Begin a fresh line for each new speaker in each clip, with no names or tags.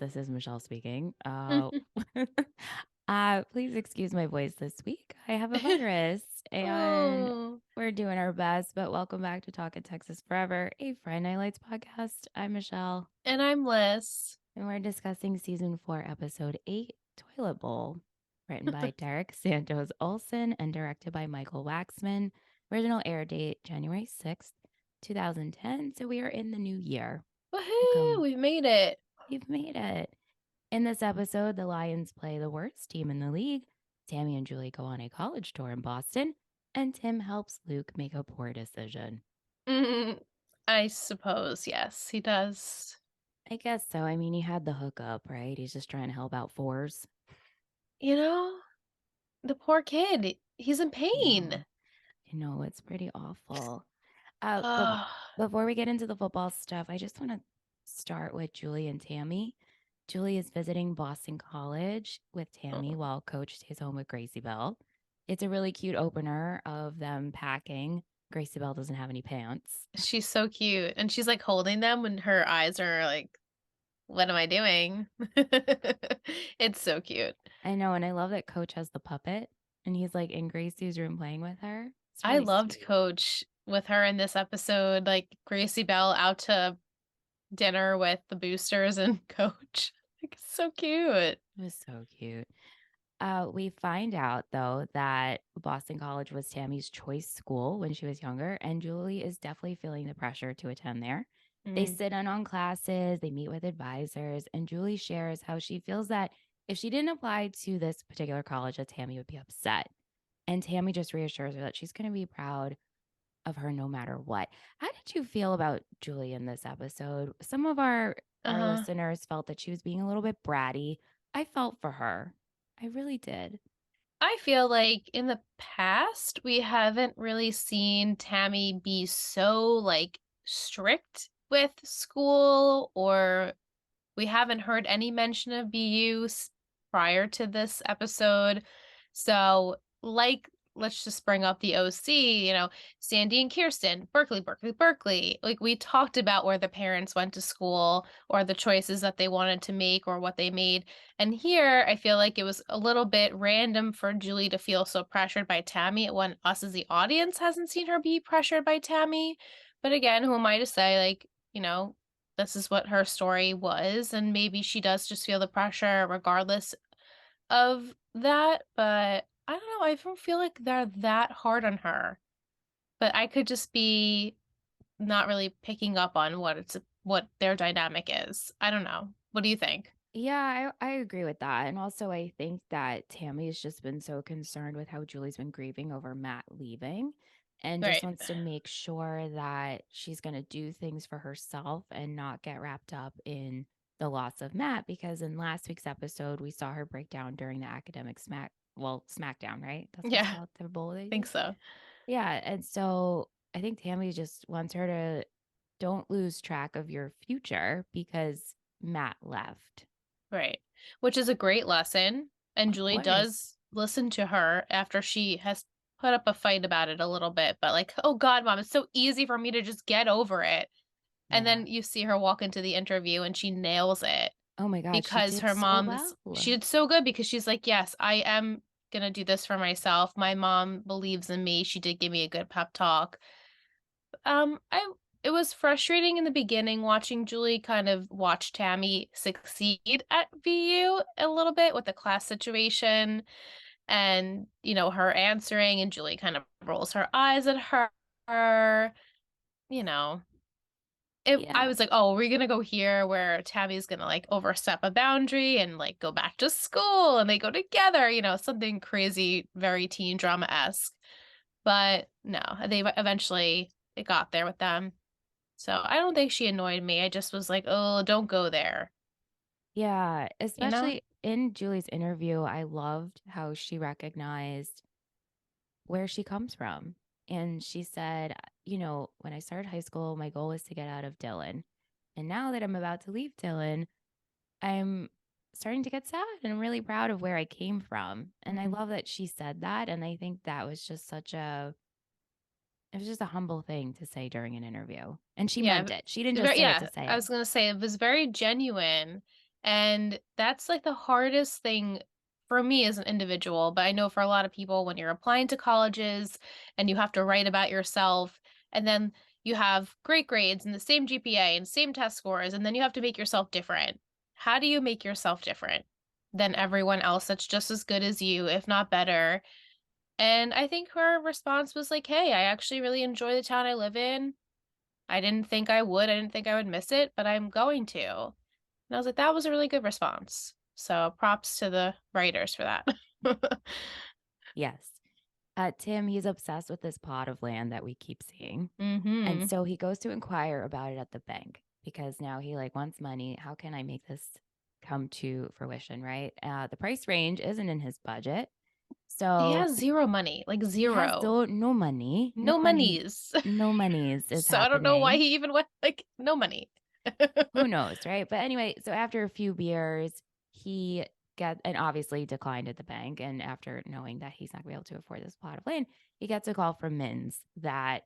This is Michelle speaking. Please excuse my voice this week. I have a virus and
Oh,
we're doing our best, but welcome back to Talkin Texas Forever, a Friday Night Lights podcast. I'm Michelle,
and I'm Liz.
and we're discussing season 4, episode 8, Toilet Bowl, written by Derek Santos Olson and directed by Michael Waxman. Original air date January 6th, 2010. So we are in the new year.
Woohoo!
Welcome.
We've made it.
We've made it. In this episode, the Lions play the worst team in the league. Tami and Julie go on a college tour in Boston, and Tim helps Luke make a poor decision.
Mm, I suppose, yes, he does.
I guess so. I mean, he had the hookup, right? He's just trying to help out fours.
You know, the poor kid, he's in
No,
pain.
it's pretty awful. But
Oh,
before we get into the football stuff, I just want to start with Julie and Tami. Julie is visiting Boston College with Tami while Coach stays home with Gracie Bell. It's a really cute opener of them packing. Gracie Bell doesn't have any pants.
she's so cute. And she's like holding them when her eyes are like, what am I doing? It's so cute.
I know, and I love that Coach has the puppet and he's like in Gracie's room playing with her. It's
I
really
loved
sweet.
Coach with her in this episode, like Gracie Bell out to dinner with the boosters and Coach. Like, it's so cute.
It was so cute. We find out though that Boston College was Tammy's choice school when she was younger, and Julie is definitely feeling the pressure to attend there. They
Mm.
sit in on classes, they meet with advisors, and Julie shares how she feels that if she didn't apply to this particular college, that Tammy would be upset. And Tammy just reassures her that she's going to be proud of her no matter what. How did you feel about Julie in this episode? Some of our
Uh-huh.
listeners felt that she was being a little bit bratty. I felt for her. I really did.
I feel like in the past, we haven't really seen Tammy be so like strict with school, or we haven't heard any mention of BU prior to this episode. So, like, let's just bring up the OC, Sandy and Kirsten, Berkeley, Berkeley, Berkeley. Like, we talked about where the parents went to school or the choices that they wanted to make or what they made. And here, I feel like it was a little bit random for Julie to feel so pressured by Tammy when us as the audience hasn't seen her be pressured by Tammy. But again, who am I to say, like, this is what her story was, and maybe she does just feel the pressure regardless of that. But I don't know, I don't feel like they're that hard on her. But I could just be not really picking up on what their dynamic is. I don't know. What do you think?
Yeah, I agree with that. And also, I think that Tammy has just been so concerned with how Julie's been grieving over Matt leaving and just
Right.
wants to make sure that she's going to do things for herself and not get wrapped up in the loss of Matt. Because in last week's episode, we saw her break down during the academic SmackDown, right? That's what it's
Yeah,
called, the bowl they
I
do.
think so.
Yeah. And so I think Tammy just wants her to don't lose track of your future because Matt left.
Right. Which is a great lesson. And
Of
Julie
course.
does listen to her after she has put up a fight about it a little bit, but like, oh God, mom, it's so easy for me to just get over it. And
Yeah.
then you see her walk into the interview and she nails it
Oh my god, she
because
did
her
so
mom's,
well.
she did so good because she's like, yes, I am gonna do this for myself. My mom believes in me. She did give me a good pep talk. I It was frustrating in the beginning watching Julie kind of watch Tammy succeed at VU a little bit with the class situation and, her answering and Julie kind of rolls her eyes at her, you know. I
Yeah.
was like, oh, we're gonna go here where Tammy's gonna like overstep a boundary and like go back to school and they go together, something crazy, very teen drama-esque. But no, they eventually it got there with them. So I don't think she annoyed me. I just was like, oh, don't go there,
Yeah.
you know?
Especially in Julie's interview, I loved how she recognized where she comes from. And she said, when I started high school, my goal was to get out of Dillon. And now that I'm about to leave Dillon, I'm starting to get sad and I'm really proud of where I came from. And I
Mm.
love that she said that. And I think that was just it was just a humble thing to say during an interview. And she
Yeah,
meant it. She didn't just
very,
say it to
yeah.
say
I
it.
was gonna say it was very genuine, And that's like the hardest thing for me as an individual, but I know for a lot of people when you're applying to colleges and you have to write about yourself and then you have great grades and the same GPA and same test scores and then you have to make yourself different. How do you make yourself different than everyone else that's just as good as you, if not better? And I think her response was like, "Hey, I actually really enjoy the town I live in. I didn't think I would. I didn't think I would miss it, but I'm going to." And I was like, that was a really good response. So props to the writers for that.
Yes. Tim, he's obsessed with this plot of land that we keep seeing. And
Mhm.
so he goes to inquire about it at the bank because now he like wants money. How can I make this come to fruition, right? The price range isn't in his budget.
He
So
has 0 money, like
he has
0.
no money,
No monies.
no monies is
So I don't know why
happening.
he even went like, no money.
Who knows, right? But anyway, so after a few beers, he and obviously declined at the bank. And after knowing that he's not gonna be able to afford this plot of land, he gets a call from Mins that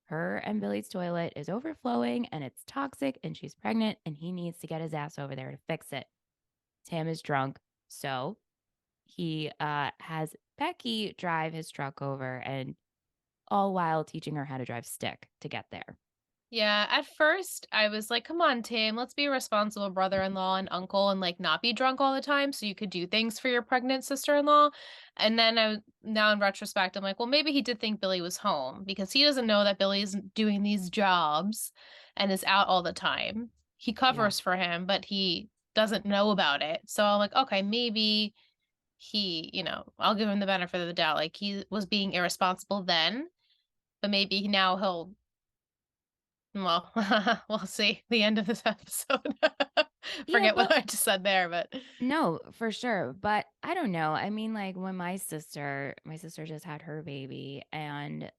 her and Billy's toilet is overflowing and it's toxic and she's pregnant and he needs to get his ass over there to fix it. Tim is drunk. So he has Becky drive his truck over and all while teaching her how to drive stick to get there.
Yeah, at first I was like, "Come on, Tim, let's be a responsible brother-in-law and uncle and like not be drunk all the time so you could do things for your pregnant sister-in-law." And then now in retrospect, I'm like, "Well, maybe he did think Billy was home because he doesn't know that Billy isn't doing these jobs and is out all the time. He
Yeah.
covers for him, but he doesn't know about it." So I'm like, "Okay, maybe I'll give him the benefit of the doubt. Like he was being irresponsible then, but maybe now he'll well, we'll see the end of this episode.
Yeah,
Forget what
but
I just said there, but
no, for sure. But I don't know. I mean, like when my sister just had her baby, and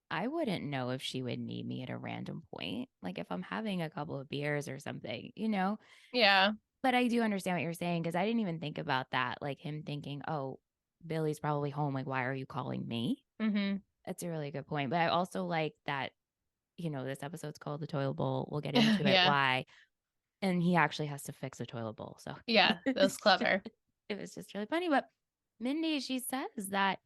I wouldn't know if she would need me at a random point. Like if I'm having a couple of beers or something, you know?
yeah.
But I do understand what you're saying because I didn't even think about that. Like him thinking, oh, Billy's probably home. Like, why are you calling me?
Mhm.
That's a really good point. But I also like that, this episode's called The Toilet Bowl. We'll get into it
Yeah.
why. And he actually has to fix a toilet bowl. So
Yeah, that was clever.
it was just really funny. But Mindy, she says that,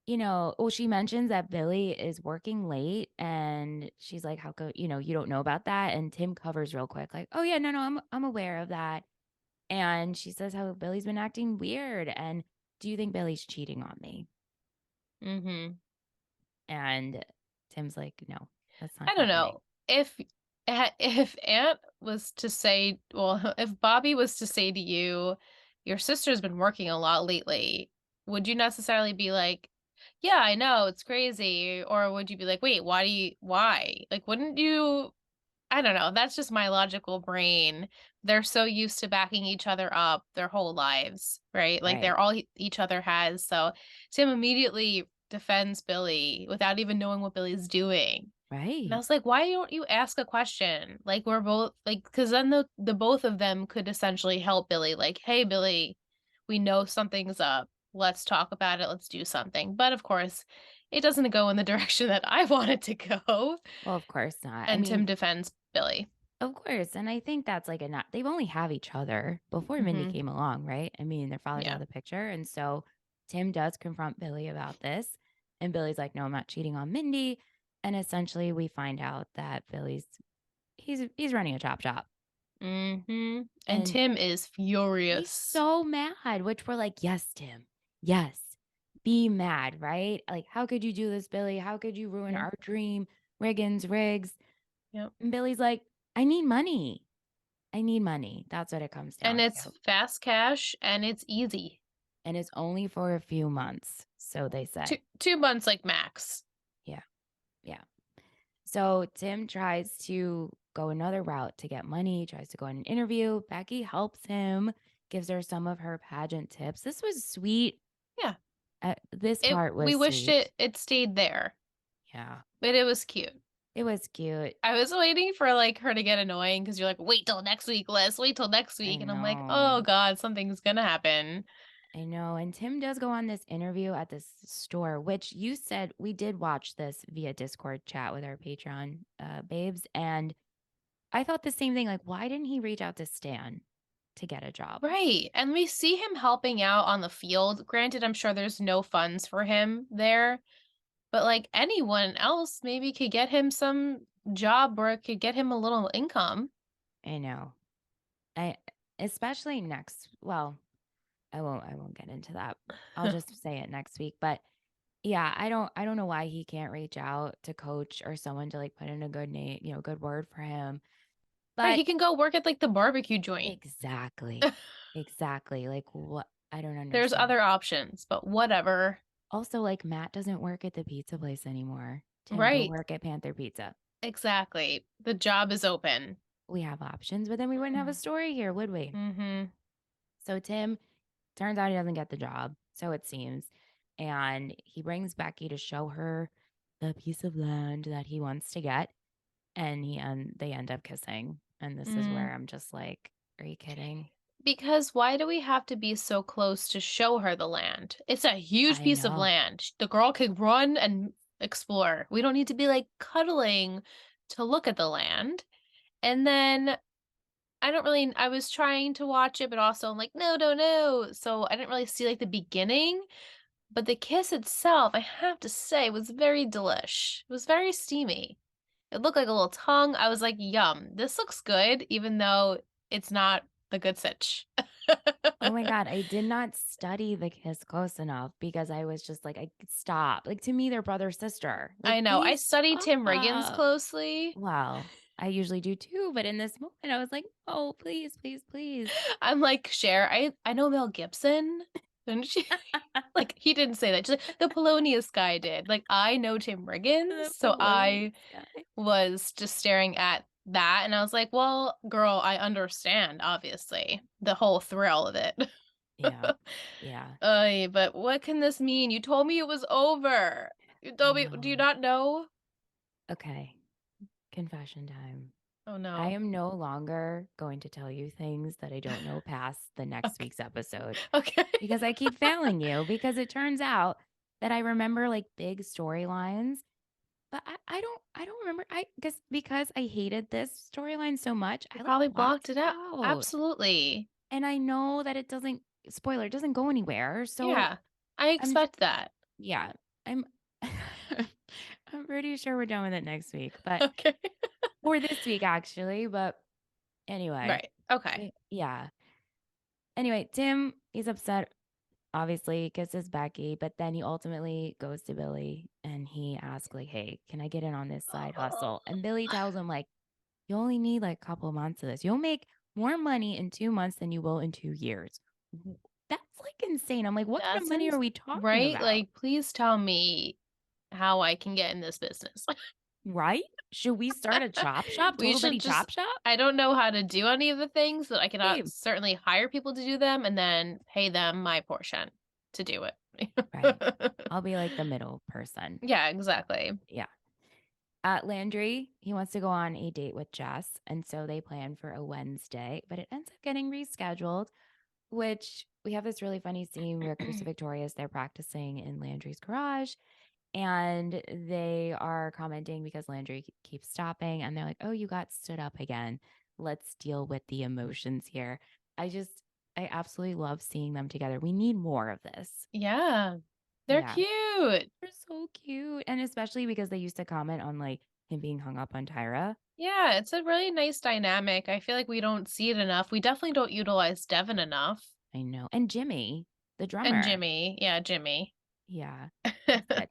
well, she mentions that Billy is working late and she's like, how could, you don't know about that? And Tim covers real quick, like, oh yeah, no, I'm aware of that. And she says how Billy's been acting weird. And do you think Billy's cheating on me?
Mhm.
And Tim's like, no, that's not
I don't
happening.
know. If if Aunt was to say, well, if Bobby was to say to you, your sister's been working a lot lately, would you necessarily be like, yeah, I know, it's crazy, or would you be like, wait, why? Like wouldn't you I don't know, that's just my logical brain. They're so used to backing each other up their whole lives, right? Like
Right.
they're all each other has. So Tim immediately defends Billy without even knowing what Billy's doing. And I
Right.
was like, why don't you ask a question? Like we're both like because then the both of them could essentially help Billy, like, hey Billy, we know something's up. Let's talk about it. Let's do something. But of course, it doesn't go in the direction that I want it to go.
Well, of course not. I
And
mean,
Tim defends Billy.
of course. And I think that's like a not, they've only have each other before Mindy
Mhm.
came along, right? I mean, their father's out
Yeah.
of the picture. And so Tim does confront Billy about this. And Billy's like, no, I'm not cheating on Mindy. And essentially we find out that he's running a chop shop.
Mhm. And
And
Tim is
he's
furious.
so mad, which we're like, yes, Tim. Yes. Be mad, right? Like, how could you do this, Billy? How could you ruin
Yep.
our dream? Riggins, Riggs.
Yep.
And Billy's like, I need money. I need money. That's what it comes
And
down
it's
to.
fast cash and it's easy.
And it's only for a few months. So they say.
2 months like max.
Yeah. Yeah. So Tim tries to go another route to get money, tries to go on an interview. Becky helps him, gives her some of her pageant tips. This was sweet.
Yeah.
This
It
part
we
was
wished
sweet.
it stayed there,
Yeah.
but it was cute.
It was cute.
I was waiting for like her to get annoying because you're like, wait till next week, Liz. Wait till next
I
week, and I'm like, oh
know.
god, something's gonna happen.
I know. And Tim does go on this interview at this store, which you said we did watch this via Discord chat with our Patreon babes. And I thought the same thing. Like, why didn't he reach out to Stan to get a job.
Right. And we see him helping out on the field. Granted, I'm sure there's no funds for him there, but like anyone else maybe could get him some job where it could get him a little income.
I know. I especially next, well, I won't get into that. I'll just say it next week, but yeah, I don't know why he can't reach out to coach or someone to like put in a good name, good word for him.
Right,
But
he can go work at like the barbecue joint.
exactly. Exactly. Like what I don't
There's
understand.
other options, but whatever.
Also, like Matt doesn't work at the pizza place anymore. Tim, go
Right.
work at Panther Pizza.
Exactly. The job is open.
We have options, but then we wouldn't have a story here, would we?
Mm-hmm.
So Tim turns out he doesn't get the job, so it seems. And he brings Becky to show her the piece of land that he wants to get. And they end up kissing. And this is
Mm.
where I'm just like, are you kidding?
Because why do we have to be so close to show her the land? It's a huge
I
piece of
know.
land. The girl could run and explore. We don't need to be like cuddling to look at the land. And then I was trying to watch it, but also I'm like, no, no, no. So I didn't really see like the beginning, but the kiss itself, I have to say, was very delish. It was very steamy. It looked like a little tongue. I was like, yum, this looks good, even though it's not the good sitch.
Oh my God. I did not study the kiss close enough because I was just like, I stop. Like to me, they're brother sister. Like,
I know. I
please
studied Tim Riggins
stop.
closely.
Well, I usually do too, but in this moment, I was like, oh, please, please, please.
I'm like, Cher, I know Mel Gibson. And she like he didn't say that. She's like, the Polonius guy did. Like I know Tim Riggins,
The
so
Polonius
I
guy.
was just staring at that and I was like, well, girl, I understand, obviously. The whole thrill of it.
Yeah. Yeah.
But what can this mean? You told me it was over. You
I
told me, do you
know.
not know?
Okay. Confession time.
Oh
I
no.
am no longer going to tell you things that I don't know past the next
Okay.
week's episode
Okay.
because I keep failing you because it turns out that I remember like big storylines, but I don't remember. I guess because I hated this storyline so much,
You
I like
probably
blocked
blocked it
it
out.
out.
Absolutely.
And I know that it doesn't spoiler, it doesn't go anywhere. So
Yeah. I
I'm
expect that.
yeah, I'm I'm pretty sure we're done with it next week, but
Okay.
or this week actually, but anyway.
Right. Okay.
Yeah. Anyway, Tim, he's upset, obviously, kisses Becky, but then he ultimately goes to Billy and he asks, like, hey, can I get in on this side hustle? And Billy tells him, like, you only need like a couple of months of this. You'll make more money in 2 months than you will in 2 years. That's like insane. I'm like, what kind of
That's
money are
ins
we talking
right?
about?
Like, please tell me how I can get in this business.
Right? Should we start a chop shop,
We
total
should
Betty
just
chop shop?
I don't know how to do any of the things, but I cannot
Same.
certainly hire people to do them and then pay them my portion to do
Right.
it.
I'll be like the middle person.
Yeah, exactly.
Yeah. Landry, he wants to go on a date with Jess. And so they plan for a Wednesday, but it ends up getting rescheduled, which we have this really funny scene where Chris and Victoria's they're practicing in Landry's garage and they are commenting because Landry keeps stopping and they're like, oh, you got stood up again. Let's deal with the emotions here. I absolutely love seeing them together. We need more of this.
Yeah. They're
Yeah.
cute.
They're so cute. And especially because they used to comment on like him being hung up on Tyra.
Yeah, it's a really nice dynamic. I feel like we don't see it enough. We definitely don't utilize Devin enough.
I know. And Jimmy, the
And
drummer.
Jimmy. Yeah, Jimmy.
Yeah, he's good.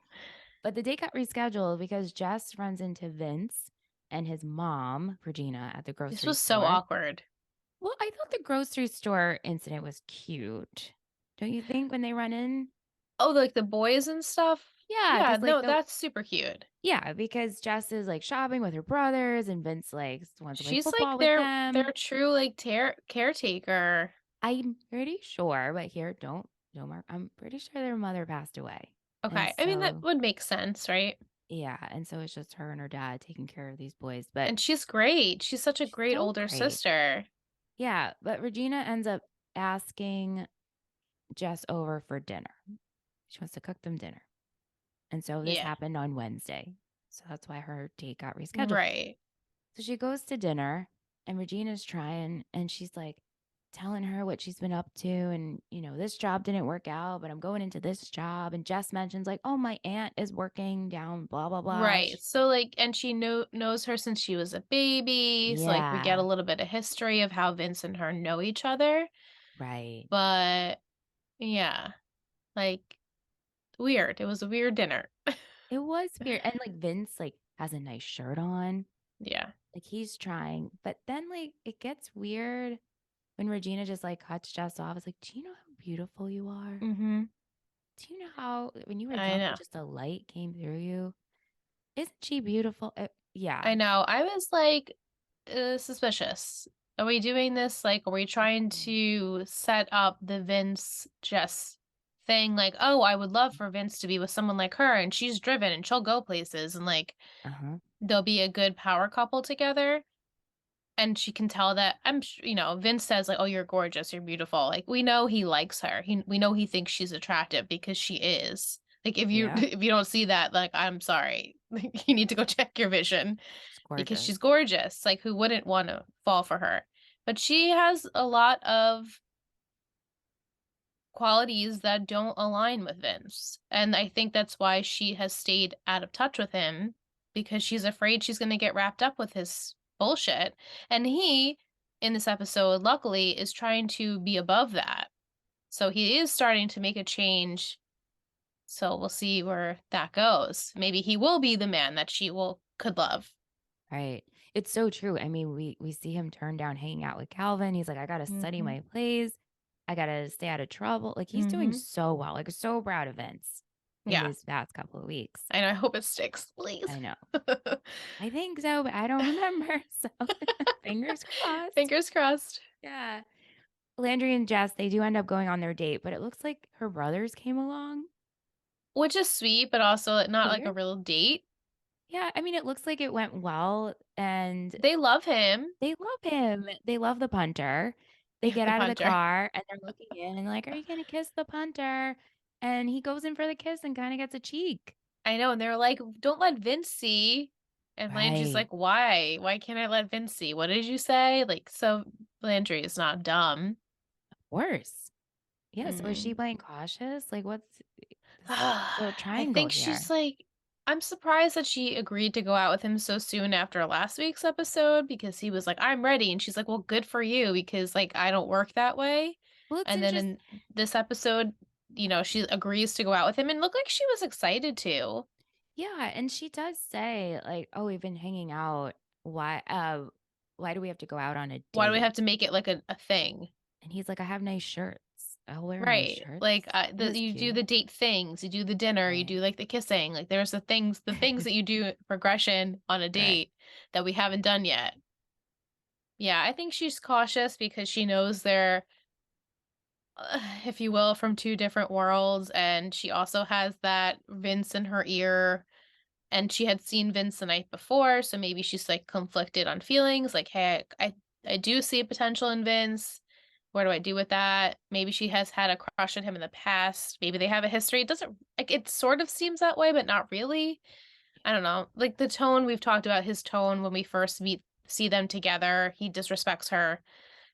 But the date got rescheduled because Jess runs into Vince and his mom, Regina, at the
This
grocery
was so
store.
awkward.
Well, I thought the grocery store incident was cute. Don't you think when they run in?
Oh, like the boys and stuff?
Yeah,
Yeah,
because like
no,
the
that's super cute.
yeah, because Jess is like shopping with her brothers and Vince like wants to play
She's like
football with them.
their true like caretaker.
I'm pretty sure, but here, don't mark. I'm pretty sure their mother passed away. And
Okay. I mean that
so
would make sense, right?
yeah, and so it's just her and her dad taking care of these boys. But
And she's great. She's such a
she's
great
so
older
great.
sister.
Yeah, but Regina ends up asking Jess over for dinner. She wants to cook them dinner. And so this
Yeah.
happened on Wednesday. So that's why her date got rescheduled.
Right.
So she goes to dinner and Regina's trying and she's like, telling her what she's been up to. And, this job didn't work out, but I'm going into this job. And Jess mentions, like, oh, my aunt is working down, blah, blah, blah.
Right. So like and she knows her since she was a baby. So like we get a
Yeah,
little bit of history of how Vince and her know each other.
right.
But yeah, like weird. It was a weird dinner.
It was weird. And like Vince, like, has a nice shirt on.
Yeah.
Like, he's trying. But then, like, it gets weird when Regina just like cuts Jess off. It's like, do you know how beautiful you are?
Mhm.
Do you know how when you were
I
talking,
know.
just a light came through you? Isn't she beautiful? Yeah.
I know. I was like suspicious. Are we doing this like are we trying
Mhm.
to set up the Vince Jess thing like, "Oh, I would love for Vince to be with someone like her and she's driven and she'll go places and like
Uh-huh.
they'll be a good power couple together." And she can tell that Vince says like, "Oh, you're gorgeous, you're beautiful." Like we know he likes her. We know he thinks she's attractive because she is. Like if you
Yeah.
if you don't see that, like I'm sorry. Like, you need to go check your vision
She's
because
gorgeous.
she's gorgeous. Like who wouldn't want to fall for her? But she has a lot of qualities that don't align with Vince. And I think that's why she has stayed out of touch with him because she's afraid she's going to get wrapped up with his bullshit. And he, in this episode, luckily, is trying to be above that. So he is starting to make a change. So we'll see where that goes. Maybe he will be the man that she will could love.
Right. It's so true. I mean, we see him turn down hanging out with Calvin. He's like, I gotta study
Mhm.
my plays. I gotta stay out of trouble. Like, he's doing
Mhm.
so well. Like, so proud of Vince in
Yeah.
this past couple of weeks.
And I hope it sticks, please.
I know. I think so, but I don't remember. So fingers crossed.
Fingers crossed.
Yeah. Landry and Jess, they do end up going on their date, but it looks like her brothers came along.
Which is sweet, but also not like a
Weird.
real date.
Yeah, I mean, it looks like it went well, and
They love him,
they love him. They love the punter. They get
the
out of the
punter.
car and they're looking in and like, "Are you gonna kiss the punter?" And he goes in for the kiss and kind of gets a cheek.
I know, and they're like, "Don't let Vince see." And Landry's
Right.
like, "Why? Why can't I let Vince see? What did you say?" Like, so Landry is not dumb.
Worse. Yeah. So is she
Mm.
playing cautious? Like, what's this is a
I
triangle
think she's
here?
like, I'm surprised that she agreed to go out with him so soon after last week's episode because he was like, "I'm ready," and she's like, "Well, good for you because like I don't work that way."
Well, it's
And then
interesting.
in this episode, she agrees to go out with him and looked like she was excited to.
Yeah, and she does say like, "Oh, we've been hanging out. Why do we have to go out on a
Why do we
date?"
have to make it like a thing?
And he's like, "I have nice shirts. I'll wear nice
Right.
shirts."
Like
It was
you do
cute.
the date things, you do the dinner, you
Right.
do like the kissing. Like there's the things that you do progression on a
Right.
date that we haven't done yet. Yeah, I think she's cautious because she knows they're if you will, from two different worlds and she also has that Vince in her ear and she had seen Vince the night before, so maybe she's like conflicted on feelings like, "Hey, I do see a potential in Vince. What do I do with that?" Maybe she has had a crush on him in the past. Maybe they have a history. It doesn't like it sort of seems that way, but not really. I don't know. Like the tone we've talked about his tone when we first see them together. He disrespects her.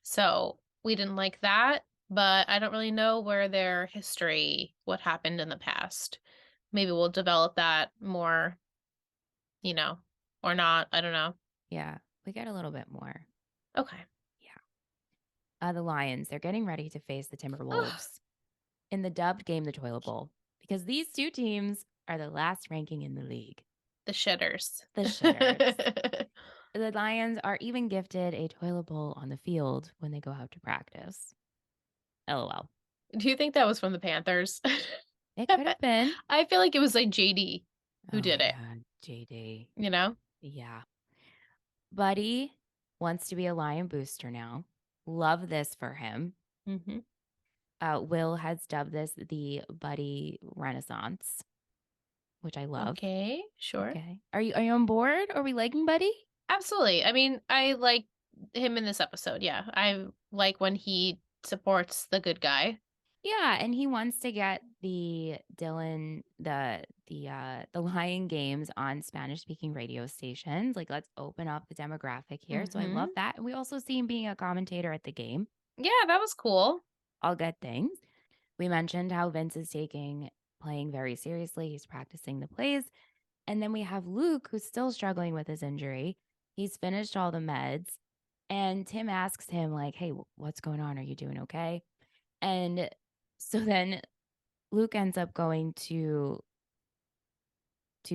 So we didn't like that, but I don't really know where their history, what happened in the past. Maybe we'll develop that more, you know, or not. I don't know.
Yeah, we get a little bit more.
Okay.
Yeah. The Lions, they're getting ready to face the
Ugh,
Timberwolves in the dubbed game, the Toilet Bowl, because these two teams are the last ranking in the league,
the shitters.
the shitters. The Lions are even gifted a toilet bowl on the field when they go out to practice. LOL.
Do you think that was from the Panthers?
It could have been.
I feel like it was like JD who
Oh,
did it,
yeah, JD.
you know?
Yeah. Buddy wants to be a Lion booster now. Love this for him.
Hmm.
Will has dubbed this the Buddy Renaissance, which I love.
Okay, sure.
Okay. Are you on board? Are we liking Buddy?
Absolutely. I mean, I like him in this episode. Yeah. I like when he supports the good guy.
Yeah, and he wants to get the Dylan the Lion games on Spanish speaking radio stations. Like, let's open up the demographic here. So I love
Hmm.
that. And we also see him being a commentator at the game.
Yeah, that was cool.
All good things. We mentioned how Vince is taking playing very seriously. He's practicing the plays. And then we have Luke, who's still struggling with his injury. He's finished all the meds. And Tim asks him, like, hey, what's going on? Are you doing okay? And so then Luke ends up going to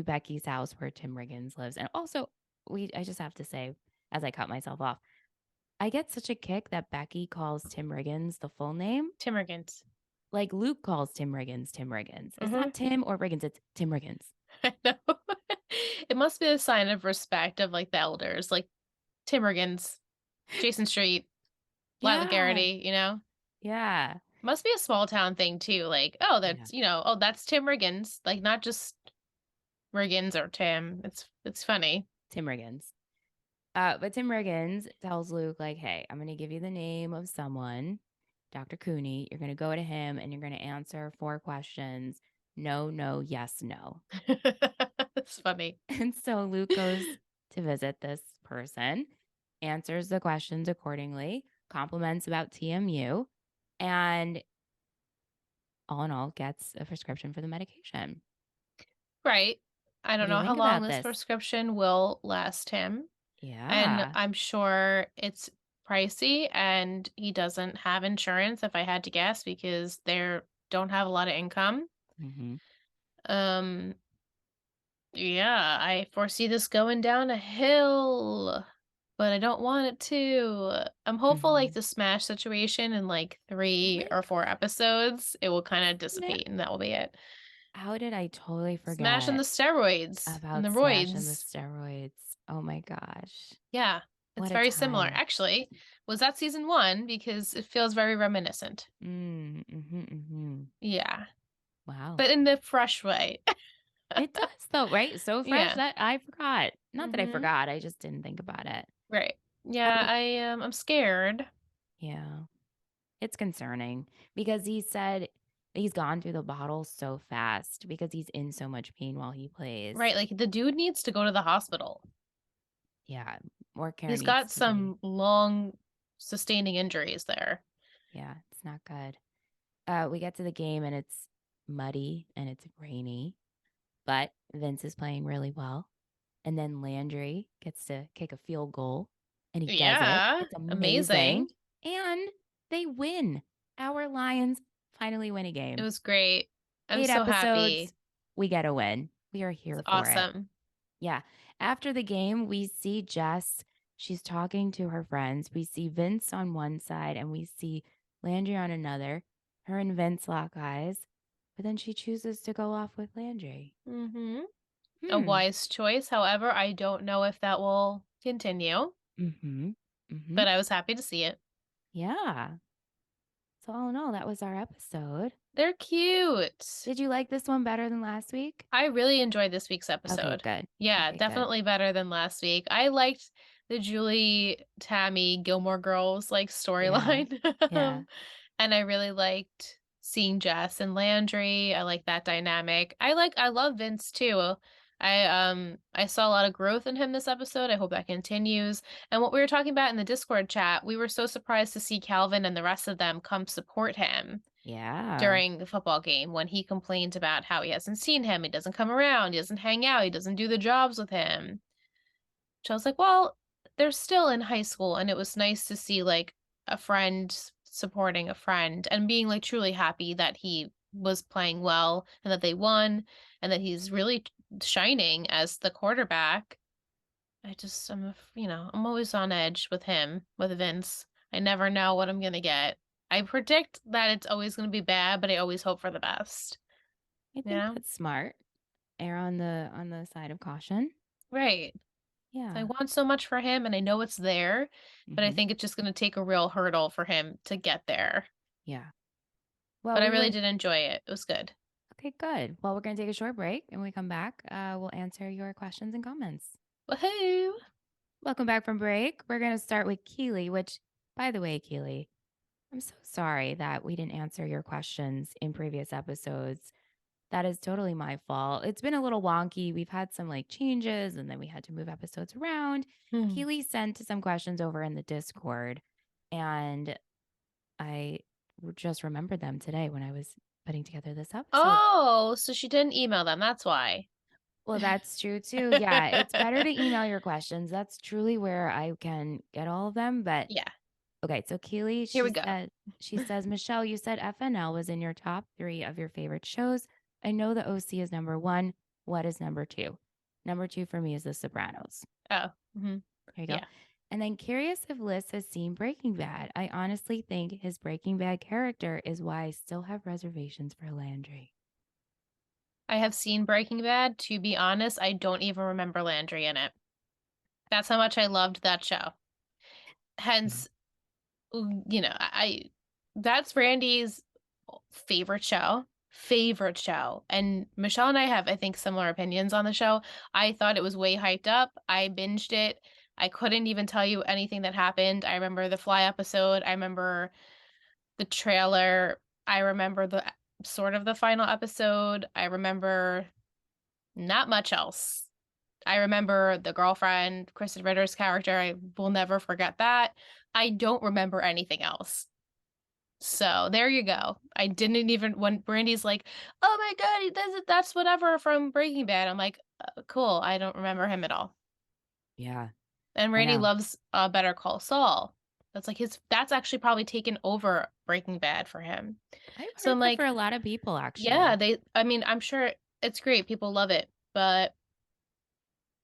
Becky's house where Tim Riggins lives. And also, I just have to say, as I cut myself off, I get such a kick that Becky calls Tim Riggins the full name.
Timmergans.
Like Luke calls Tim Riggins Tim Riggins. It's
Mm-hmm.
not Tim or Riggins, it's Tim Riggins.
I know. It must be a sign of respect of like the elders, like Timmergans, Jason Street, Lila
Yeah.
Garrity, you know?
Yeah.
Must be a small town thing too. Like, oh,
Yeah.
that's oh, that's Tim Riggins. Like not just Riggins or Tim. It's funny.
Tim Riggins. But Tim Riggins tells Luke, like, hey, I'm going to give you the name of someone, Dr. Cooney. You're going to go to him and you're going to answer 4 questions. No, no, yes, no.
It's funny.
And so Luke goes to visit this person, answers the questions accordingly, compliments about TMU, and all in all, gets a prescription for the medication.
Right. I
What
don't
do you
know how
think
long
about
this
this?
prescription will last him. And
Yeah.
I'm sure it's pricey and he doesn't have insurance if I had to guess because they don't have a lot of income.
Mm-hmm.
Um yeah, I foresee this going down a hill, but I don't want it to. I'm hopeful
Mm-hmm.
like the smash situation in like 3
Wait,
or 4 episodes, it will kind of
snap.
dissipate and that will be it.
How did I totally
Smashing the
forget
steroids and the
about smashing the
roids.
steroids? Oh my gosh.
Yeah, it's
What a
very similar.
time.
Actually, was that season 1 because it feels very reminiscent.
Mm-hmm, mm-hmm.
Yeah,
Wow.
but in the fresh way.
It does though, right? So fresh
Yeah.
that I forgot. Not that I
Mhm.
forgot, I just didn't think about it.
Right. Yeah,
Oh,
I'm scared.
yeah. It's concerning because he said he's gone through the bottle so fast because he's in so much pain while he plays.
Right, like the dude needs to go to the hospital.
Yeah, more care
He's
needs
got
to be.
some long sustaining injuries there.
Yeah, it's not good. We get to the game and it's muddy and it's rainy, but Vince is playing really well. And then Landry gets to kick a field goal and he does it.
Yeah,
It's amazing.
amazing.
And they win. Our Lions finally win a
It
game.
was great. I'm
8
so
episodes,
happy.
we get a win. We are
It's
here for it.
awesome.
Yeah. After the game, we see Jess. She's talking to her friends. We see Vince on one side and we see Landry on another. Her and Vince lock eyes, but then she chooses to go off with Landry.
Mm-hmm. A
Hmm.
wise choice. However, I don't know if that will continue,
Mm-hmm. Mm-hmm.
but I was happy to see it.
Yeah. So all in all, that was our episode.
They're cute.
Did you like this one better than last week?
I really enjoyed this week's
Okay,
episode.
good.
Yeah,
Okay, good.
definitely better than last week. I liked the Julie, Tammy, Gilmore Girls like
Yeah.
storyline.
Yeah.
And I really liked seeing Jess and Landry. I like that dynamic. I love Vince too. I saw a lot of growth in him this episode. I hope that continues. And what we were talking about in the Discord chat, we were so surprised to see Calvin and the rest of them come support him
Yeah.
during the football game when he complains about how he hasn't seen him, he doesn't come around, he doesn't hang out, he doesn't do the jobs with him. So I was like, well, they're still in high school, and it was nice to see like a friend supporting a friend and being like truly happy that he was playing well and that they won and that he's really shining as the quarterback. I'm always on edge with him, with Vince. I never know what I'm gonna get. I predict that it's always gonna be bad, but I always hope for the best.
I
You
think
know?
that's smart. Err on the side of caution.
Right. So I
Yeah.
want so much for him and I know it's there, but I
Mm-hmm.
think it's just gonna take a real hurdle for him to get there.
Yeah. Well,
But I
we
really
will.
did enjoy it. It was good.
Okay, good. Well, we're going to take a short break and when we come back, we'll answer your questions and comments.
Woohoo!
Welcome back from break. We're going to start with Keely, which, by the way, Keely, I'm so sorry that we didn't answer your questions in previous episodes. That is totally my fault. It's been a little wonky. We've had some like changes and then we had to move episodes around.
Hmm.
Keely sent some questions over in the Discord and I just remembered them today when I was putting together this episode.
Oh, so she didn't email them. That's why.
Well, that's true too. Yeah, it's better to email your questions. That's truly where I can get all of them. But
Yeah,
okay, so Keely,
here we go.
she says, Michelle, you said FNL was in your top three of your favorite shows. I know the OC is number one. What is number two? Number two for me is The Sopranos.
Oh,
There you go.
yeah.
And then curious if Liz has seen Breaking Bad. I honestly think his Breaking Bad character is why I still have reservations for Landry.
I have seen Breaking Bad. To be honest, I don't even remember Landry in it. That's how much I loved that show.
Yeah.
Hence, I that's Randy's favorite show. Favorite show. And Michelle and I have, I think, similar opinions on the show. I thought it was way hyped up. I binged it. I couldn't even tell you anything that happened. I remember the fly episode. I remember the trailer. I remember the sort of the final episode. I remember not much else. I remember the girlfriend, Kristen Ritter's character. I will never forget that. I don't remember anything else. So there you go. I didn't even when Brandy's like, "Oh my God, he does it. That's whatever from Breaking Bad." I'm like, "Cool. I don't remember him at all."
Yeah,
And
I
Randy
know.
loves Better Call Saul. That's like his. That's actually probably taken over Breaking Bad for him.
I've
So
heard
I'm
that for
like,
a lot of people,
yeah,
actually.
they. I mean, I'm sure it's great. People love it, but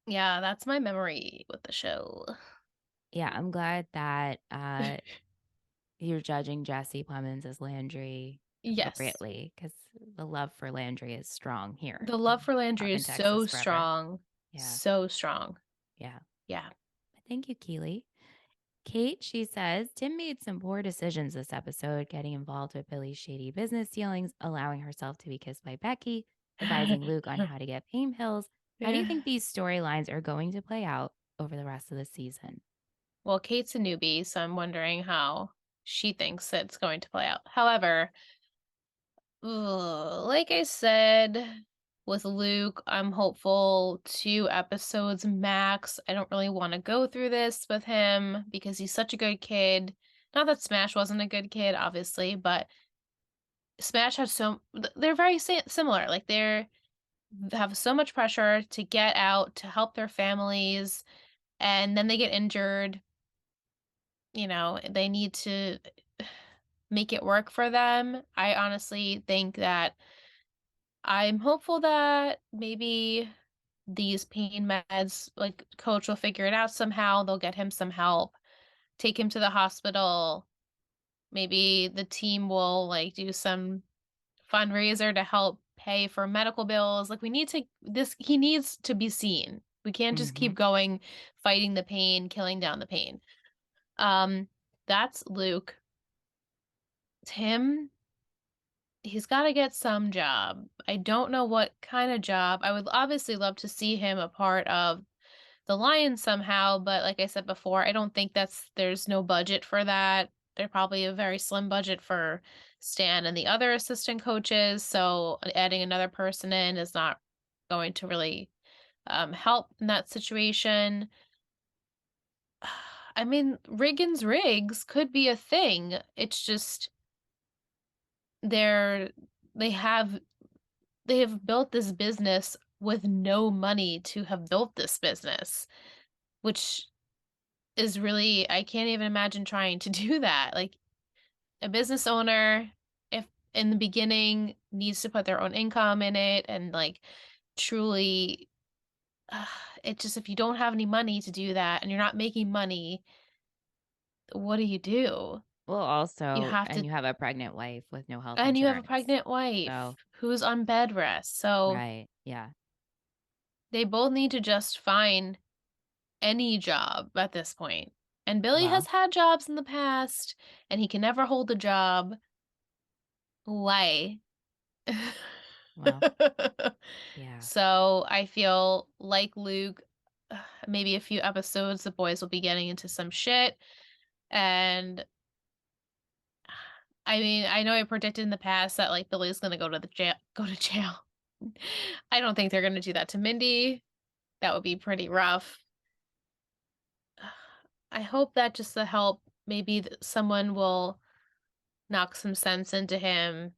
yeah, that's my memory with the show.
Yeah, I'm glad that you're judging Jesse Plemons as Landry
Yes.
appropriately because the love for Landry is strong here
The love for
up
Landry
in
is so
Texas forever.
strong.
Yeah,
So strong.
yeah.
Yeah.
Thank you, Keely. Kate, she says, Tim made some poor decisions this episode, getting involved with Billy's shady business dealings, allowing herself to be kissed by Becky, advising Luke on how to get pain pills. How do you
Yeah.
think these storylines are going to play out over the rest of the season?
Well, Kate's a newbie, so I'm wondering how she thinks it's going to play out. However, like I said, with Luke, I'm hopeful 2 episodes max. I don't really want to go through this with him because he's such a good kid. Not that Smash wasn't a good kid, obviously, but Smash has they're very similar. Like they have so much pressure to get out to help their families, and then they get injured. They need to make it work for them. I honestly think that I'm hopeful that maybe these pain meds, like coach will figure it out somehow. They'll get him some help, take him to the hospital. Maybe the team will like do some fundraiser to help pay for medical bills. Like he needs to be seen. We can't just
Mm-hmm.
keep going fighting the pain, killing down the pain. Um that's Luke. Tim, he's got to get some job. I don't know what kind of job. I would obviously love to see him a part of the Lions somehow, but like I said before, I don't think there's no budget for that. There's probably a very slim budget for Stan and the other assistant coaches, so adding another person in is not going to really help in that situation. I mean, Riggins Riggs could be a thing. It's just they're they have they have built this business with no money to have built this business, which is really, I can't even imagine trying to do that. Like a business owner, if in the beginning needs to put their own income in it and like truly, uh, it just, if you don't have any money to do that and you're not making money, what do you do?
Well,
You
also,
have
and
to,
you have a pregnant wife with no health
and you have a
insurance.
pregnant wife
So,
who's on bed rest. So
right. Yeah.
they both need to just find any job at this point. And Billy has
Well,
had jobs in the past, and he can never hold a job. Why?
well, yeah.
So I feel like Luke, maybe a few episodes, the boys will be getting into some shit. And I mean, I know I predicted in the past that like Billy's gonna go to jail. I don't think they're gonna do that to Mindy. That would be pretty rough. I hope that just to help, maybe someone will knock some sense into him.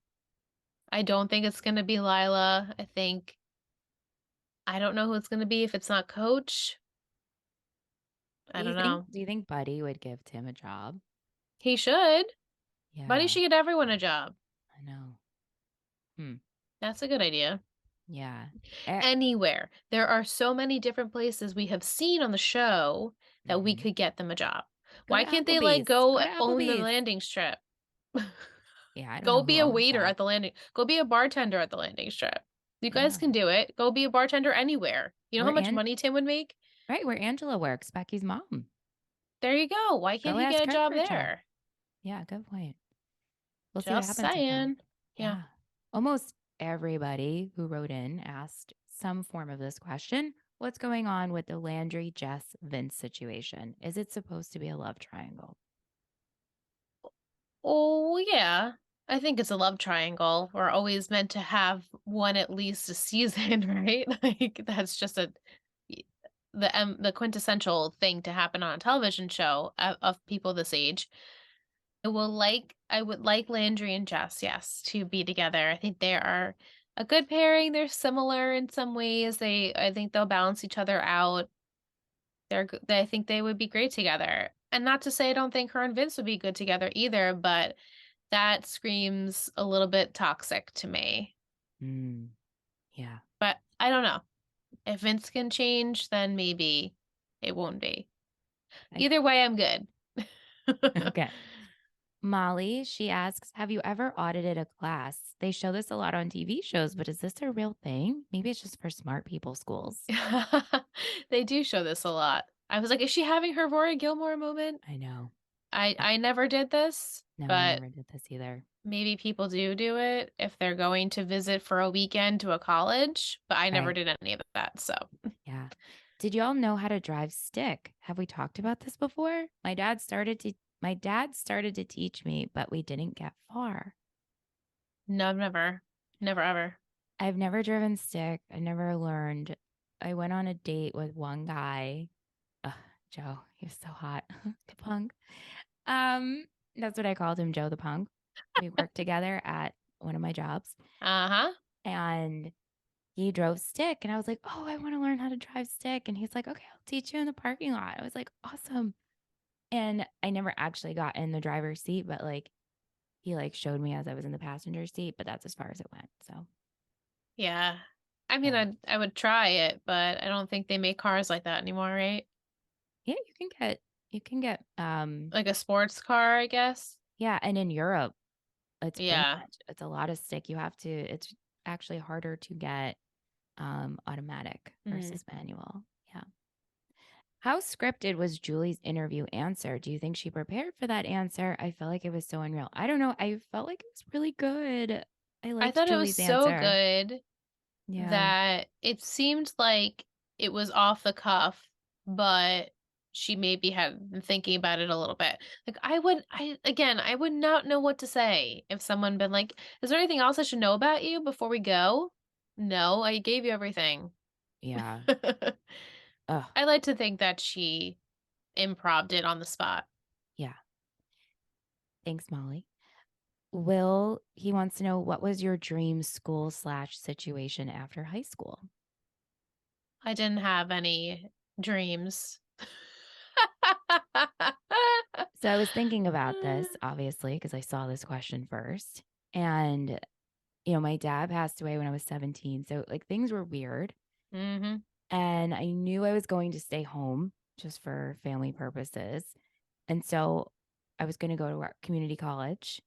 I don't think it's gonna be Lila. I don't know who it's gonna be if it's not Coach. I don't know.
Do you think Buddy would give Tim a job?
He should. Buddy
Yeah,
should get everyone a job.
I know. Hmm.
That's a good idea.
Yeah. Eh,
Anywhere. There are so many different places we have seen on the show that we
mhm.
could get them a job.
Go to
Why can't they like
Applebee's.
go
Go to
own the
Applebee's.
landing strip?
Yeah, I don't
Go
know who
be a
owns
waiter
that.
at the landing. Go be a bartender at the landing strip. You guys
Yeah.
can do it. Go be a bartender anywhere. You know how
Where
much
An
money Tim would make?
right, where Angela works, Becky's mom.
There you go. Why can't
Go
he get
ask
a
her
job
for a job.
there?
Yeah, good point. We'll see what
Just
happens with that.
saying. Yeah.
Yeah. Almost everybody who wrote in asked some form of this question. What's going on with the Landry, Jess, Vince situation? Is it supposed to be a love triangle?
Oh, yeah. I think it's a love triangle. We're always meant to have one at least a season, right? Like that's just the quintessential thing to happen on a television show of people this age. I would like Landry and Jess, yes, to be together. I think they are a good pairing. They're similar in some ways. I think they'll balance each other out. I think they would be great together. And not to say I don't think her and Vince would be good together either, but that screams a little bit toxic to me.
Mm, yeah.
But I don't know. If Vince can change, then maybe it won't be.
Okay.
Either way, I'm good.
Okay. Molly, she asks, have you ever audited a class? They show this a lot on TV shows, but is this a real thing? Maybe it's just for smart people schools.
They do show this a lot. I was like, is she having her Rory Gilmore moment?
I know.
I never did this,
No, I
but
never did this either.
maybe people do it if they're going to visit for a weekend to a college, but I never
Right.
did any of that, so.
Yeah. Did y'all know how to drive stick? Have we talked about this before? My dad started to teach me, but we didn't get far.
No, I've never. Never ever.
I've never driven stick. I never learned. I went on a date with one guy. Ugh, Joe, he was so hot. The punk. Um, that's what I called him, Joe the punk. We worked together at one of my jobs
Uh-huh.
and he drove stick and I was like, "Oh, I want to learn how to drive stick." And he's like, "Okay, I'll teach you in the parking lot." I was like, "Awesome." And I never actually got in the driver's seat, but like he like showed me as I was in the passenger seat, but that's as far as it went. So,
Yeah. I mean,
yeah.
I would try it, but I don't think they make cars like that anymore, right?
Yeah, you can get
Like a sports car, I guess.
yeah, and in Europe, it's pretty
Yeah.
much it's a lot of stick. It's actually harder to get automatic
Mm.
versus manual. Yeah. How scripted was Julie's interview answer? Do you think she prepared for that answer? I felt like it was so unreal. I don't know. I felt like it was really good. I
I
liked
thought it was
Julie's
so
answer.
good
Yeah.
that it seemed like it was off the cuff, but she maybe had been thinking about it a little bit. Like I would not know what to say if someone been like, "Is there anything else I should know about you before we go?" No, I gave you everything.
Yeah. Oh,
I like to think that she improved it on the spot.
yeah. Thanks, Molly. Will, he wants to know, what was your dream school slash situation after high school?
I didn't have any dreams.
So I was thinking about this, obviously, because I saw this question first. And, my dad passed away when I was 17. So, like, things were weird.
Hmm.
And I knew I was going to stay home just for family purposes. And so I was going to go to our community college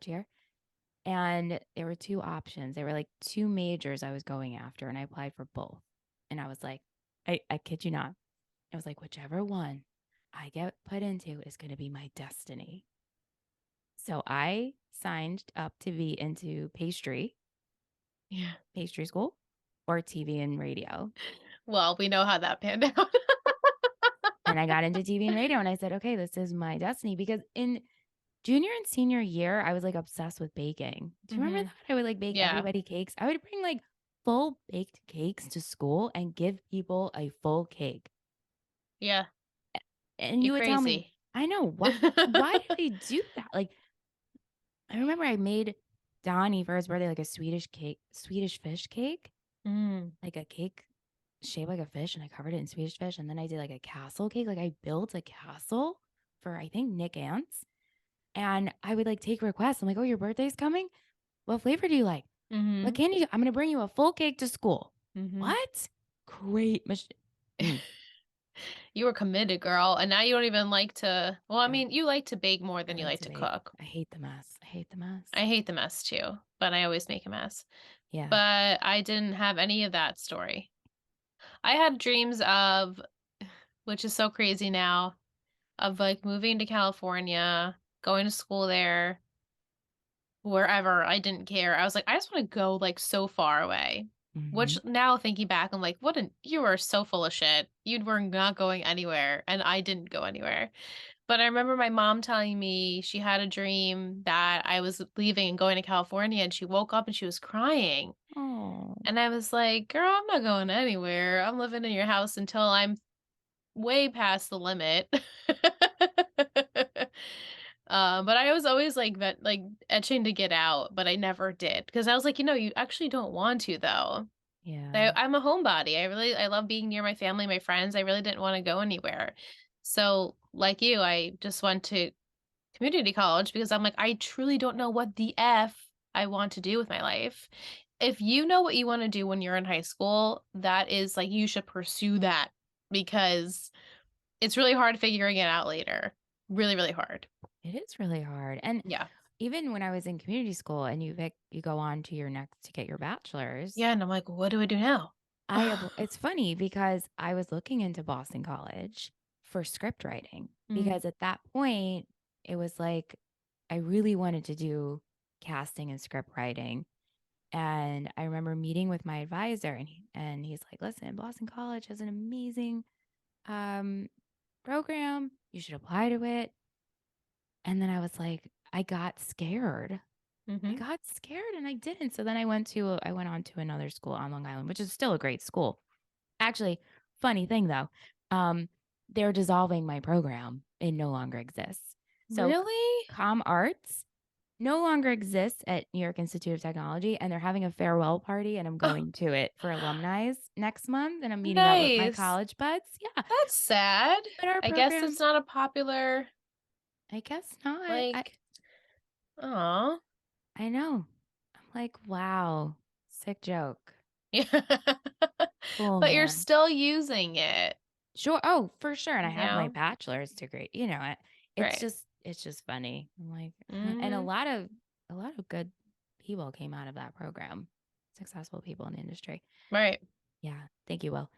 here. And there were two options. There were like two majors I was going after, and I applied for both. And I was like, I kid you not. I was like, whichever one I get put into is going to be my destiny. So I signed up to be into
Yeah.
pastry school, or TV and radio.
Well, we know how that panned out.
And I got into TV and radio and I said, okay, this is my destiny. Because in junior and senior year, I was like obsessed with baking. Do you remember
Hmm.
that? I would like bake
Yeah.
everybody cakes. I would bring like full baked cakes to school and give people a full cake.
Yeah.
And
You
you would tell me,
crazy.
I know, why did I do that? Like, I remember I made Donnie for his birthday like a Swedish fish cake,
Mm.
like a cake shaped like a fish, and I covered it in Swedish fish. And then I did like a castle cake. Like I built a castle for I think Nick Ants. And I would like take requests. I'm like, oh, your birthday's coming? What flavor do you like? What
Mhm.
candy? I'm gonna bring you a full cake to school.
Mhm.
What? Great machine. Mm,
You were committed, girl, and now you don't even like to well, I
no,
mean, you like to bake more
I
than you
like
like
to
to
bake.
cook.
I hate the mess. I hate the mess.
I hate the mess too, but I always make a mess.
Yeah.
But I didn't have any of that story. I had dreams of which is so crazy now, of like moving to California, going to school there, wherever. I didn't care. I was like, I just want to go like so far away.
Hmm.
Which now thinking back, I'm like, you are so full of shit. You were not going anywhere, and I didn't go anywhere. But I remember my mom telling me she had a dream that I was leaving and going to California, and she woke up and she was crying.
Oh,
And I was like, girl, I'm not going anywhere. I'm living in your house until I'm way past the limit. But I was always like that, like etching to get out, but I never did because I was like, you actually don't want to though.
yeah.
I'm a homebody. I love being near my family, my friends. I really didn't want to go anywhere. So, like you, I just went to community college because I'm like, I truly don't know what the F I want to do with my life. If you know what you want to do when you're in high school, that is like, you should pursue that because it's really hard figuring it out later. Really, really hard.
It is really hard. And
Yeah.
even when I was in community school and you go on to your next to get your bachelor's,
Yeah. And I'm like, what do I do now?
it's funny because I was looking into Boston College for script writing
Mm,
because at that point it was like I really wanted to do casting and script writing. And I remember meeting with my advisor and he's like, "Listen, Boston College has an amazing um program. You should apply to it." And then I was like, I got scared. I
hmm.
got scared and I didn't. So then I went on to another school on Long Island, which is still a great school. Actually, funny thing though, um, they're dissolving my program. It no longer exists. So
Really?
Com Arts no longer exists at New York Institute of Technology, and they're having a farewell party, and I'm
Oh,
going to it for alumni next month, and I'm meeting up with my
nice.
college buds. Yeah,
That's sad.
but our
I guess
program,
it's not a popular,
I guess not.
like, oh.
I know. I'm like, wow, sick joke.
Yeah.
Cool,
But you're
man.
still using it.
Sure. Oh, for sure. And I have my
Yeah.
bachelor's degree.
Right.
It's just funny. I'm like, and
Hmm.
a lot of good people came out of that program. Successful people in the industry.
Right.
Yeah. Thank you, Will.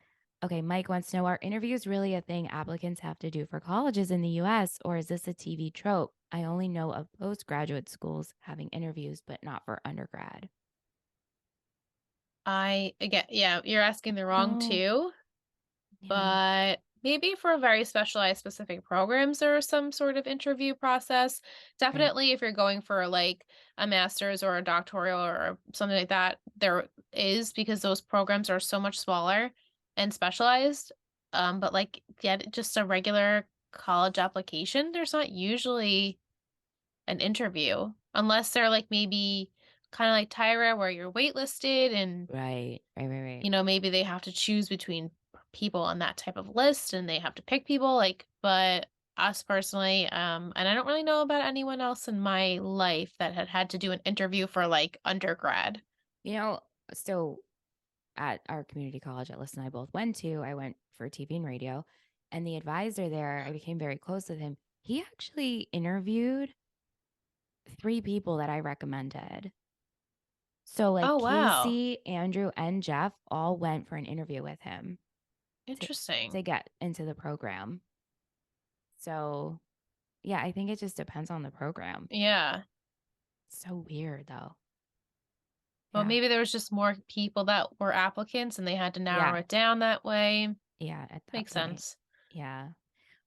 Okay, Mike wants to know, are interviews really a thing applicants have to do for colleges in the US, or is this a TV trope? I only know of postgraduate schools having interviews, but not for undergrad.
Again, yeah, you're asking the wrong
Oh,
two.
yeah.
But maybe for very specialized specific programs there is some sort of interview process.
Right.
Definitely if you're going for like a master's or a doctoral or something like that, there is because those programs are so much smaller and specialized. But like just a regular college application, there's not usually an interview unless they're like maybe kind of like Tyra where you're waitlisted and
Right. Right. Right. Right.
maybe they have to choose between people on that type of list and they have to pick people like but us personally and I don't really know about anyone else in my life that had had to do an interview for like undergrad.
You know, so at our community college that Liz and I both went to, I went for TV and radio, and the advisor there, I became very close with him. He actually interviewed three people that I recommended. So like
Oh, wow.
Casey, Andrew, and Jeff all went for an interview with him to
Interesting.
to get into the program. So yeah, I think it just depends on the program.
Yeah.
So weird though.
Well,
Yeah.
maybe there was just more people that were applicants and they had to narrow
Yeah.
it down that way.
Yeah. At that
Makes
point.
sense.
Yeah.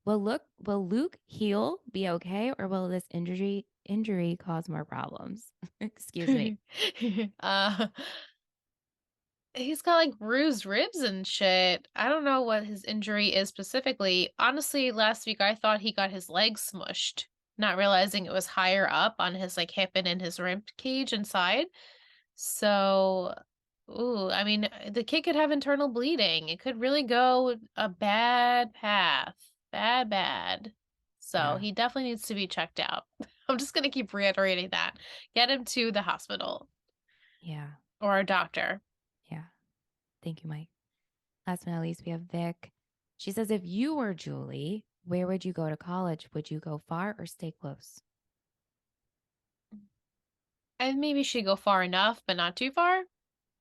Will Luke heal be okay, or will this injury cause more problems? Excuse me.
uh He's got like bruised ribs and shit. I don't know what his injury is specifically. Honestly, last week I thought he got his leg smushed. not realizing it was higher up on his like hip and in his rib cage inside. So, ooh, I mean, the kid could have internal bleeding. It could really go a bad path. Bad, bad. So
Yeah.
he definitely needs to be checked out. I'm just gonna keep reiterating that. Get him to the hospital
Yeah.
or a doctor.
Yeah. Thank you, Mike. Last but not least, we have Vic. She says, if you were Julie, where would you go to college? Would you go far or stay close?
And maybe she go far enough, but not too far,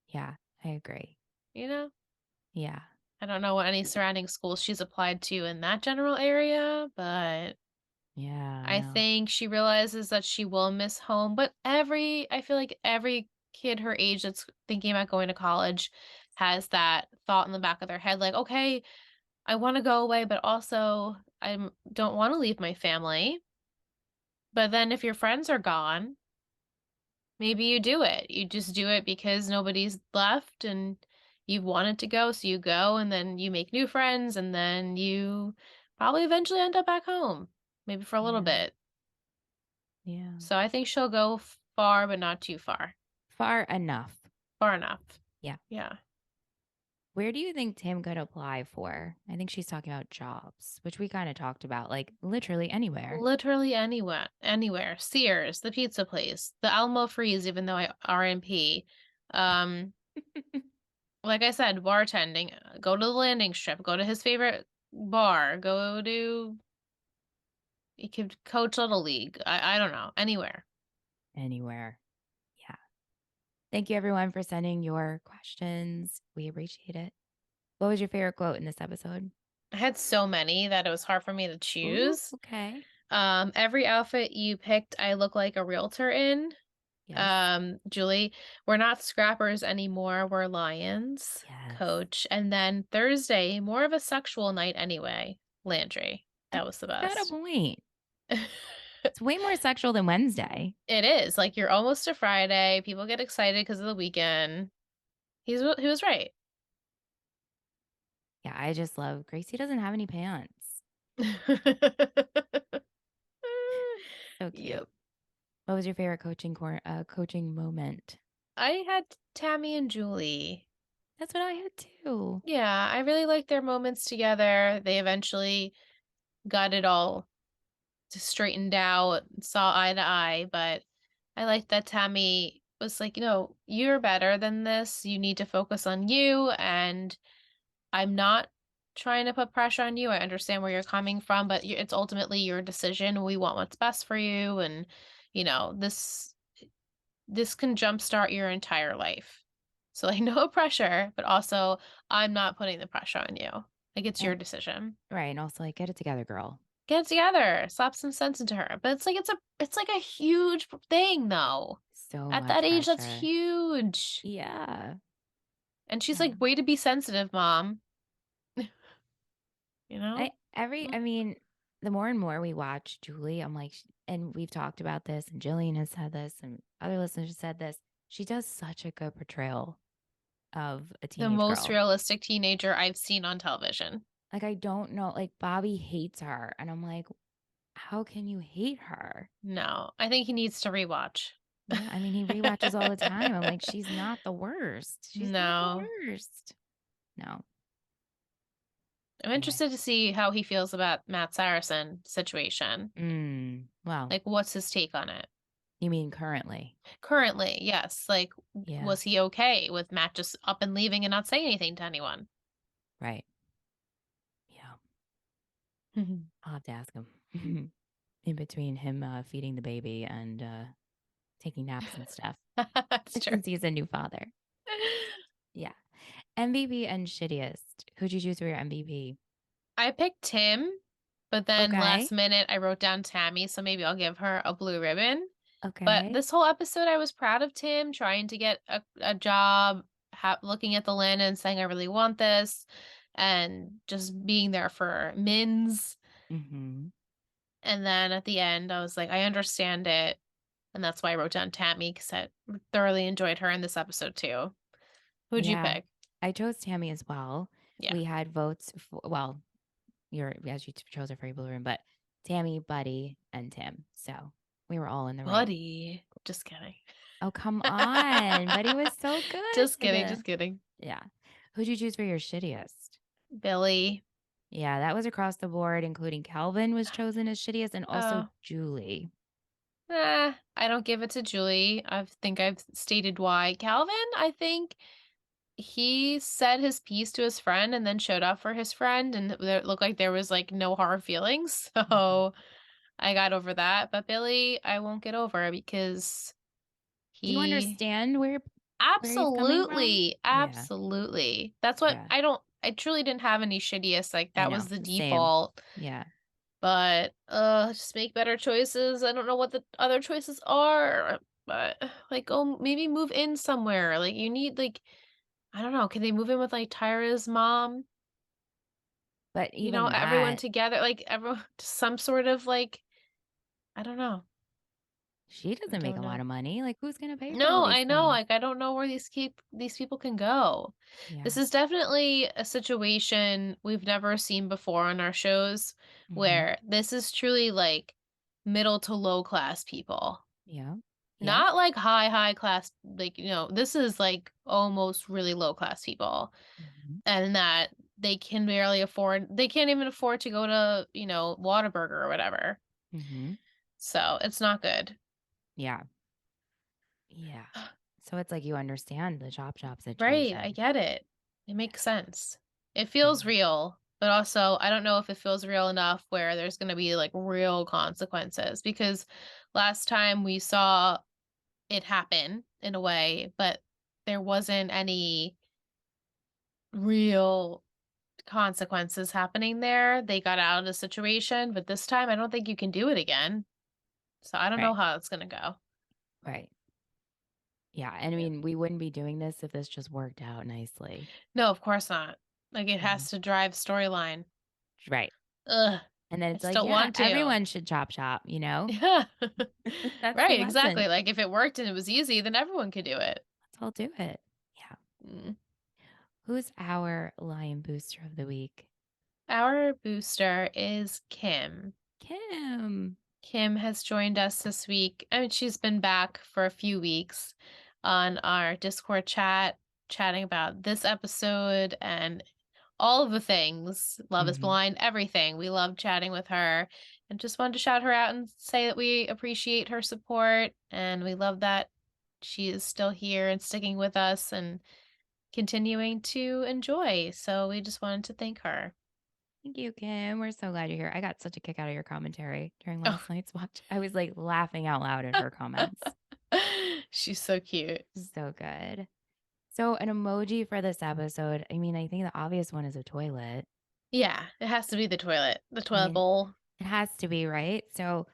Yeah, I agree.
you know?
Yeah.
I don't know what any surrounding schools she's applied to in that general area, but
Yeah, I
I
know.
think she realizes that she will miss home. But I feel like every kid her age that's thinking about going to college has that thought in the back of their head, like, okay, I want to go away, but also I don't want to leave my family. But then if your friends are gone, maybe you do it. You just do it because nobody's left and you wanted to go, so you go, and then you make new friends, and then you probably eventually end up back home, maybe for a little
Yeah.
bit.
Yeah.
So I think she'll go far, but not too far.
Far enough.
Far enough.
Yeah.
Yeah.
Where do you think Tim could apply for? I think she's talking about jobs, which we kind of talked about, like literally anywhere.
Literally anywhere. Anywhere. Sears, the pizza place, the Alamo Freeze, even though I RMP. Um, like I said, bartending. Go to the landing strip. Go to his favorite bar. Go to you could coach Little League. I don't know. Anywhere.
Anywhere. Yeah. Thank you, everyone, for sending your questions. We appreciate it. What was your favorite quote in this episode?
I had so many that it was hard for me to
Ooh,
choose.
okay.
Every outfit you picked, I look like a realtor in.
Yes.
Julie, we're not scrappers anymore, we're lions,
Yes.
coach. And then Thursday, more of a sexual night anyway. Landry.
I
That was the
you got a
best.
point. It's way more sexual than Wednesday.
It is. Like you're almost to Friday. People get excited because of the weekend. He was right.
Yeah, I just love Gracie doesn't have any pants. So cute.
Yep.
What was your favorite coaching moment?
I had Tami and Julie.
That's what I had too.
Yeah, I really liked their moments together. They eventually got it all just straightened out, saw eye to eye, but I like that Tammy was like, you're better than this. You need to focus on you, and I'm not trying to put pressure on you. I understand where you're coming from, but it's ultimately your decision. We want what's best for you, and this can jumpstart your entire life. So like no pressure, but also I'm not putting the pressure on you. Like it's your
And
decision.
right, and also like get it together, girl.
Get it together. Slap some sense into her. But it's like a huge thing though.
So
At that
much
age, that's
pressure.
huge.
Yeah.
And she's
Yeah.
like, way to be sensitive, mom. You know?
I mean, the more and more we watch Julie, I'm like, and we've talked about this, and Jillian has said this, and other listeners have said this. She does such a good portrayal of a
The
teenage
most
girl.
realistic teenager I've seen on television.
Like, I don't know, like, Bobby hates her. And I'm like, how can you hate her?
No, I think he needs to rewatch.
Yeah. I mean, he rewatches all the time. I'm like, she's not the worst. She's not the
No.
worst. No.
I'm
Anyway.
interested to see how he feels about Matt Saracen situation.
Well,
Like, what's his take on it?
you mean currently?
Currently, yes. Like,
Yeah.
was he okay with Matt just up and leaving and not saying anything to anyone?
Right. Yeah. I'll have to ask him in between him feeding the baby and taking naps and stuff
That's true.
since he's a new father. Yeah. MVP and shittiest. Who'd you choose for your MVP?
I picked Tim, but then last
Okay.
minute I wrote down Tammy, so maybe I'll give her a blue ribbon. But
Okay.
this whole episode, I was proud of Tim trying to get a job, looking at the land and saying, I really want this, and just being there for Mins.
Mm-hmm.
And then at the end, I was like, I understand it. And that's why I wrote down Tammy because I thoroughly enjoyed her in this episode too. Who'd you
Yeah.
pick?
I chose Tammy as well.
Yeah.
We had votes for, well, you're, as you chose her for your blue room, but Tammy, Buddy, and Tim. So we were all in the right.
Buddy. Just kidding.
Oh, come on. Buddy was so
Just
good.
kidding. Just kidding.
Yeah. Who'd you choose for your shittiest?
Billy.
Yeah, that was across the board, including Calvin was chosen as shittiest and also
Oh,
Julie.
I don't give it to Julie. I think I've stated why. Calvin, I think he said his piece to his friend and then showed up for his friend, and it looked like there was like no hard feelings.
Mhm.
So I got over that. But Billy, I won't get over because
Do you
he
understand where he's coming from?
absolutely,
Yeah.
absolutely. That's what
Yeah.
I truly didn't have any shittiest. Like
I
that
know.
was the
Same.
default.
Yeah.
But just make better choices. I don't know what the other choices are, but like go maybe move in somewhere. Like you need like I don't know, can they move in with like Tyra's mom?
But
You know,
even
everyone
that,
together, like everyone some sort of like I don't know.
she
I
doesn't make
don't
a lot
know.
of money. Like, who's going to pay for all
No,
these
I know.
things?
Like I don't know where these people can go. This
Yeah.
is definitely a situation we've never seen before on our shows
Hmm.
where this is truly like middle to low class people.
Yeah. Yeah.
Not like high class, like, this is like almost really low class people.
Hmm.
And that they can't even afford to go to, Whataburger or whatever.
Hmm.
So it's not good.
Yeah. Yeah. So it's like you understand the chop shop
Right, I
situation.
get it. It
Yeah.
makes sense. It feels
Yeah.
real, but also I don't know if it feels real enough where there's going to be like real consequences because last time we saw it happen in a way, but there wasn't any real consequences happening there. They got out of the situation, but this time I don't think you can do it again. So I don't know
Right.
how it's going to go.
Right. Yeah. And I
Yep.
mean, we wouldn't be doing this if this just worked out nicely.
No, of course not. Like it
Mhm.
has to drive storyline.
Right.
Ugh,
And then
I
it's like,
still
yeah,
want to.
everyone should chop shop, you know?
Yeah.
That's the
Right,
lesson.
exactly. Like if it worked and it was easy, then everyone could do it.
Let's all do it. Yeah.
Mm.
Who's our lion booster of the week?
Our booster is Kim.
Kim.
Kim has joined us this week. I mean, she's been back for a few weeks on our Discord chat, chatting about this episode and all of the things. Love is
Hmm.
Blind, everything. We love chatting with her and just wanted to shout her out and say that we appreciate her support and we love that she is still here and sticking with us and continuing to enjoy. So we just wanted to thank her.
Thank you, Kim. We're so glad you're here. I got such a kick out of your commentary during
Oh.
last night's watch. I was like laughing out loud at her comments.
She's so cute.
So good. So, an emoji for this episode. I mean, I think the obvious one is a toilet.
Yeah, it has to be the
I
toilet
mean,
bowl.
it has to be, right? So,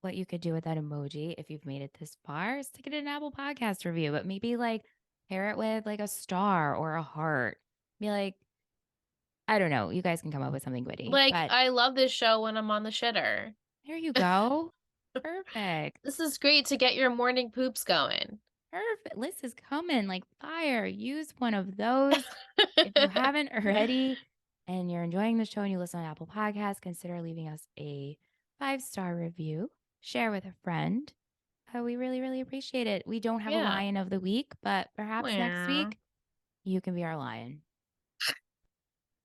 what you could do with that emoji, if you've made it this far, is stick it in an Apple Podcast review, but maybe like pair it with like a star or a heart. Be like, I don't know. You guys can come up with something witty,
Like,
but
I love this show when I'm on the shitter.
there you go. Perfect.
This is great to get your morning poops going.
Perfect. List is coming like fire. Use one of those. If you haven't already and you're enjoying the show and you listen on Apple Podcasts, consider leaving us a 5-star review. Share with a friend. We really, really appreciate it. We don't have a
Yeah.
lion of the week, but perhaps next
Meow.
week you can be our lion.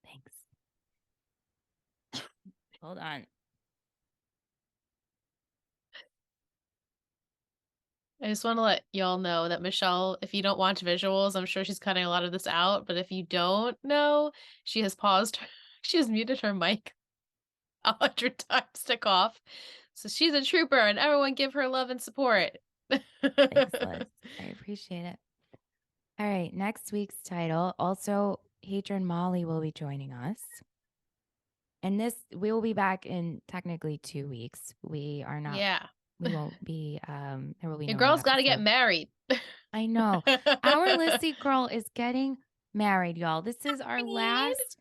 Thanks. Hold on.
I just want to let y'all know that Michelle, if you don't watch visuals, I'm sure she's cutting a lot of this out, but if you don't know, she has paused, she has muted her mic 100 times to cough. So she's a trooper and everyone give her love and support.
Thanks, Liz. I appreciate it. All right. Next week's title. Also, Hatred Molly will be joining us. And we will be back in technically 2 weeks. We are not,
Yeah.
we won't be, there will be
Your
no new
girl's got to get
episode.
married.
I know. Our Lissy girl is getting married, y'all. This is our
Married?
last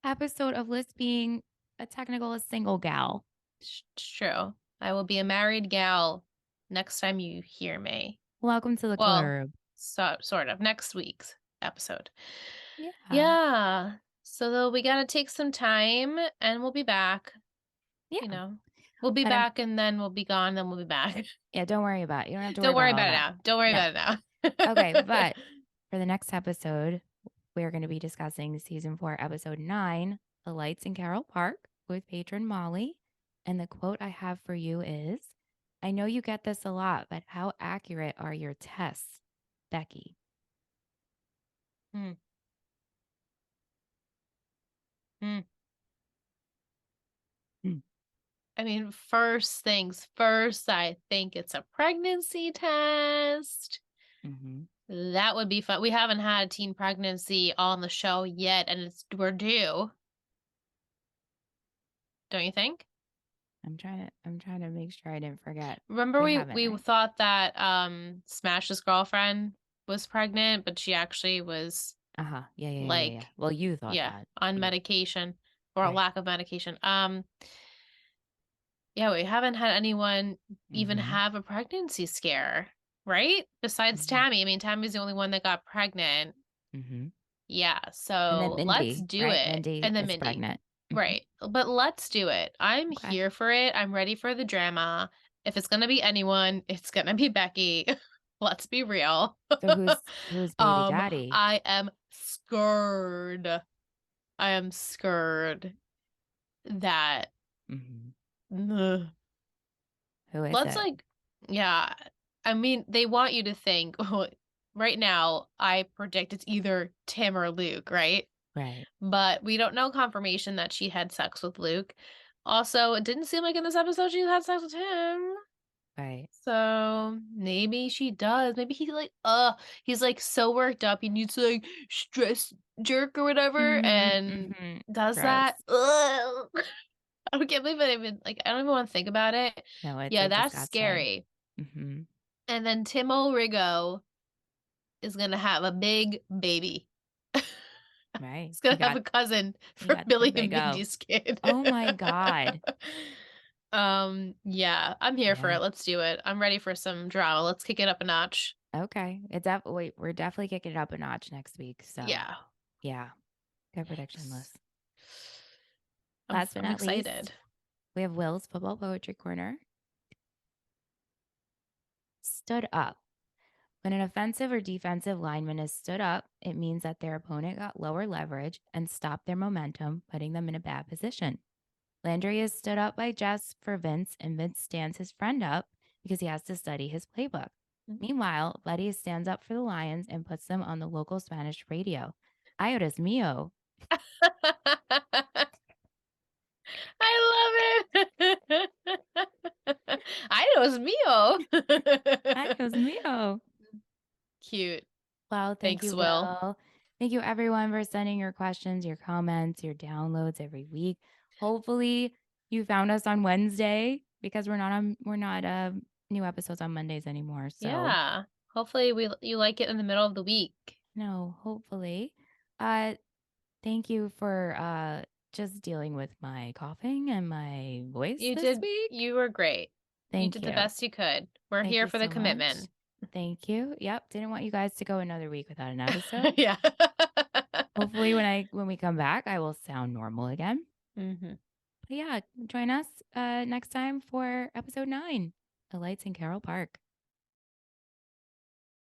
episode of Liz being a single gal.
It's true. I will be a married gal next time you hear me.
Welcome to the
Well,
club.
sort of next week's episode.
Yeah.
Yeah. So though we got to take some time and we'll be back,
Yeah.
We'll be
But
back and then we'll be gone, then we'll be back.
yeah, don't worry about it. You don't have to worry
Don't worry
about all
about it
that.
now. Don't worry
No.
about it now.
Okay, but for the next episode, we're going to be discussing season 4, episode 9, The Lights in Carroll Park with patron Molly. And the quote I have for you is, I know you get this a lot, but how accurate are your tests, Becky?
Hmm. Hmm.
Hmm.
I mean, first things first, I think it's a pregnancy test.
Mm-hmm.
That would be fun. We haven't had teen pregnancy on the show yet, and we're due. Don't you think?
I'm trying to make sure I didn't forget.
Remember
We haven't,
we
right?
thought that Smash's girlfriend was pregnant, but she actually was
Uh-huh. Yeah.
like,
Well, you thought
yeah,
that.
on
Yeah.
medication or a
Right.
lack of medication. Yeah, we haven't had anyone even
Mm-hmm.
have a pregnancy scare, right? Besides
Mm-hmm.
Tami. I mean, Tammy's the only one that got pregnant.
Mm-hmm.
Yeah,
And then
so let's
Mindy,
do
right?
it.
Mindy
And then
is
Mindy.
pregnant. Mm-hmm.
Right. But let's do it. I'm
Okay.
here for it. I'm ready for the drama. If it's gonna be anyone, it's gonna be Becky. Let's be real.
So who's baby daddy?
I am scared. I am scared that
Mm-hmm.
ugh.
Who is
Let's
it?
yeah. I mean, they want you to think right now, I predict it's either Tim or Luke, right?
Right.
But we don't know confirmation that she had sex with Luke. Also, it didn't seem like in this episode she had sex with him.
Right.
So maybe she does. Maybe he's like so worked up he needs to like stress jerk or whatever
Mm-hmm.
and
Mm-hmm.
does
Gross.
that. Ugh. I can't believe it even like I don't even want to think about it.
No, it's
Yeah,
like
that's
disgusting.
scary.
Mm-hmm.
And then Timo Rigo is gonna have a big baby.
Right.
He's gonna have a cousin
He
for
got the
Billy and
big O.
Mindy's kid.
Oh my God.
Yeah, I'm here for
Yeah.
it. Let's do it. I'm ready for some drama. Let's kick it up a notch.
Okay. Wait, we're definitely kicking it up a notch next week. So
Yeah.
yeah. Good prediction list.
I'm
Last but
I'm
not least,
excited.
we have Will's football poetry corner. Stood up. When an offensive or defensive lineman is stood up, it means that their opponent got lower leverage and stopped their momentum, putting them in a bad position. Landry is stood up by Jess for Vince, and Vince stands his friend up because he has to study his playbook. Meanwhile, Letty stands up for the Lions and puts them on the local Spanish radio. Ay, Dios mío.
I love it. I know it's Mio.
Ay, Dios mío.
Cute.
Well, thank
Thanks,
you,
Will.
Will. Thank you, everyone, for sending your questions, your comments, your downloads every week. Hopefully, you found us on Wednesday because we're not new episodes on Mondays anymore. So
Yeah. Hopefully you like it in the middle of the week.
no, hopefully. Uh, thank you for just dealing with my coughing and my voice this week.
You were great. You
Thank
did the
you.
best you could. We're
Thank
here
you
for the
so much.
commitment.
Thank you. Yep. Didn't want you guys to go another week without an episode.
Yeah.
Hopefully when we come back, I will sound normal again.
Mm-hmm.
But yeah, join us next time for episode 9, The Lights in Carroll Park.